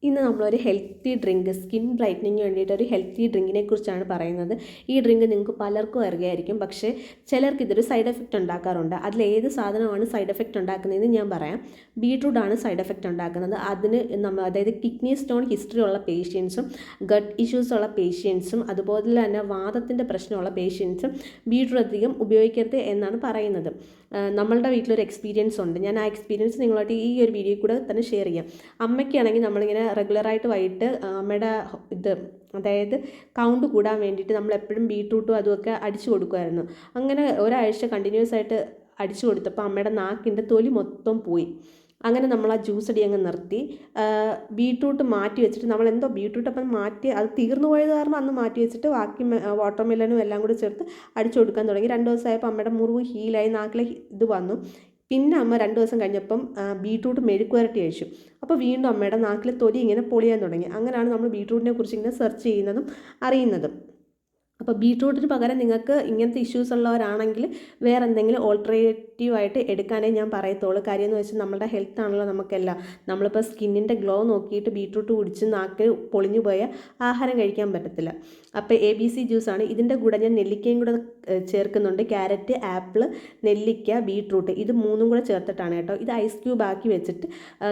ഇന്ന് നമ്മളൊരു healthy drink, skin ബ്രൈറ്റനിങ്ങിന് വേണ്ടിയിട്ട് ഒരു ഹെൽത്തി ഡ്രിങ്കിനെ കുറിച്ചാണ് പറയുന്നത്. ഈ ഡ്രിങ്ക് നിങ്ങൾക്ക് പലർക്കും അറിയായിരിക്കും, പക്ഷേ ചിലർക്ക് ഇതൊരു സൈഡ് എഫക്റ്റ് ഉണ്ടാക്കാറുണ്ട്. അതിലേത് സാധനമാണ് സൈഡ് എഫക്റ്റ് ഉണ്ടാക്കുന്നതെന്ന് ഞാൻ പറയാം. ബീട്രൂട്ടാണ് സൈഡ് എഫക്റ്റ് ഉണ്ടാക്കുന്നത്. അതിന് അതായത് കിഡ്നി സ്റ്റോൺ ഹിസ്റ്ററി ഉള്ള പേഷ്യൻസും ഗട്ട് ഇഷ്യൂസ് ഉള്ള പേഷ്യൻസും അതുപോലെ തന്നെ വാദത്തിൻ്റെ പ്രശ്നമുള്ള പേഷ്യൻസും ബീട്രൂട്ട് അധികം ഉപയോഗിക്കരുത് എന്നാണ് പറയുന്നത്. നമ്മളുടെ വീട്ടിലൊരു എക്സ്പീരിയൻസ് ഉണ്ട്. ഞാൻ ആ എക്സ്പീരിയൻസ് നിങ്ങളായിട്ട് ഈ ഒരു വീഡിയോ കൂടെ തന്നെ ഷെയർ ചെയ്യാം. അമ്മയ്ക്കാണെങ്കിൽ നമ്മളിങ്ങനെ റെഗുലറായിട്ട് വൈകിട്ട് അമ്മയുടെ അതായത് കൗണ്ട് കൂടാൻ വേണ്ടിയിട്ട് നമ്മൾ എപ്പോഴും ബീട്രൂട്ടും അതുമൊക്കെ അടിച്ചു കൊടുക്കുമായിരുന്നു. അങ്ങനെ ഒരാഴ്ച കണ്ടിന്യൂസ് ആയിട്ട് അടിച്ചു കൊടുത്തപ്പോൾ അമ്മയുടെ നാക്കിൻ്റെ തൊലി മൊത്തം പോയി. അങ്ങനെ നമ്മൾ ആ ജ്യൂസ് അടി അങ്ങ് നിർത്തി. ബീട്രൂട്ട് മാറ്റി വെച്ചിട്ട് നമ്മളെന്തോ ബീട്രൂട്ട് അപ്പം മാറ്റി അത് തീർന്നു പോയത് കാരണം അന്ന് മാറ്റി വെച്ചിട്ട് ബാക്കി വാട്ടർ മെലനും എല്ലാം കൂടി ചേർത്ത് അടിച്ചു കൊടുക്കാൻ തുടങ്ങി. 2 ദിവസമായപ്പോൾ അമ്മയുടെ മുറിവ് ഹീലായി, നാക്കിലെ ഇത് വന്നു. പിന്നെ അമ്മ 2 ദിവസം കഴിഞ്ഞപ്പം ബീട്രൂട്ട് മെഴുക്ക് പുരട്ടി കഴിച്ചു. അപ്പോൾ വീണ്ടും അമ്മയുടെ നാക്കിലെ തൊലി ഇങ്ങനെ പൊളിയാൻ തുടങ്ങി. അങ്ങനെയാണ് നമ്മൾ ബീട്രൂട്ടിനെ കുറിച്ച് ഇങ്ങനെ സെർച്ച് ചെയ്യുന്നതും അറിയുന്നതും. അപ്പോൾ ബീട്രൂട്ടിന് പകരം നിങ്ങൾക്ക് ഇങ്ങനത്തെ ഇഷ്യൂസ് ഉള്ളവരാണെങ്കിൽ വേറെ എന്തെങ്കിലും ഓൾട്ടർനേറ്റീവായിട്ട് എടുക്കാനേ ഞാൻ പറയത്തുള്ളൂ. കാര്യം എന്ന് വെച്ചാൽ നമ്മുടെ ഹെൽത്ത് ആണല്ലോ നമുക്കെല്ലാം. നമ്മളിപ്പോൾ സ്കിന്നിൻ്റെ ഗ്ലോ നോക്കിയിട്ട് ബീട്രൂട്ട് കുടിച്ച് നാക്ക് പൊളിഞ്ഞു പോയാൽ ആഹാരം കഴിക്കാൻ പറ്റത്തില്ല. അപ്പോൾ ABC ജ്യൂസാണ്. ഇതിൻ്റെ കൂടെ ഞാൻ നെല്ലിക്കയും കൂടെ ചേർക്കുന്നുണ്ട്. ക്യാരറ്റ്, ആപ്പിൾ, നെല്ലിക്ക, ബീട്രൂട്ട് ഇത് 3ഉം കൂടെ ചേർത്തിട്ടാണ് കേട്ടോ. ഇത് ഐസ് ക്യൂബ് ആക്കി വെച്ചിട്ട്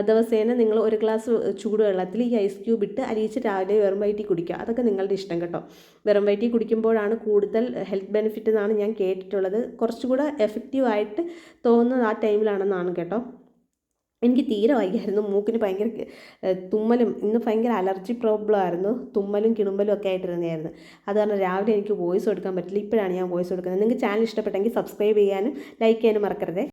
ദിവസേന നിങ്ങൾ 1 ഗ്ലാസ് ചൂടുവെള്ളത്തിൽ ഈ ഐസ് ക്യൂബ് ഇട്ട് അലിയിച്ച് രാവിലെ വെറും വയറ്റിൽ കുടിക്കുക. അതൊക്കെ നിങ്ങളുടെ ഇഷ്ടം കേട്ടോ. വെറും വയറ്റിൽ കുടിക്കുമ്പോഴാണ് കൂടുതൽ ഹെൽത്ത് ബെനിഫിറ്റ് എന്നാണ് ഞാൻ കേട്ടിട്ടുള്ളത്. കുറച്ചുകൂടെ എഫക്റ്റീവായിട്ട് തോന്നുന്നത് ആ ടൈമിലാണെന്നാണ് കേട്ടോ. എനിക്ക് തീരെ വയ്യായിരുന്നു. മൂക്കിന് ഭയങ്കര തുമ്മലും, ഇന്ന് ഭയങ്കര അലർജി പ്രോബ്ലം ആയിരുന്നു. തുമ്മലും കിണുമ്പലും ഒക്കെ ആയിട്ടിരുന്നായിരുന്നു. അത് കാരണം രാവിലെ എനിക്ക് വോയിസ് കൊടുക്കാൻ പറ്റില്ല. ഇപ്പോഴാണ് ഞാൻ വോയിസ് കൊടുക്കുന്നത്. നിങ്ങൾക്ക് ചാനൽ ഇഷ്ടപ്പെട്ടെങ്കിൽ സബ്സ്ക്രൈബ് ചെയ്യാനും ലൈക്ക് ചെയ്യാനും മറക്കരുത്.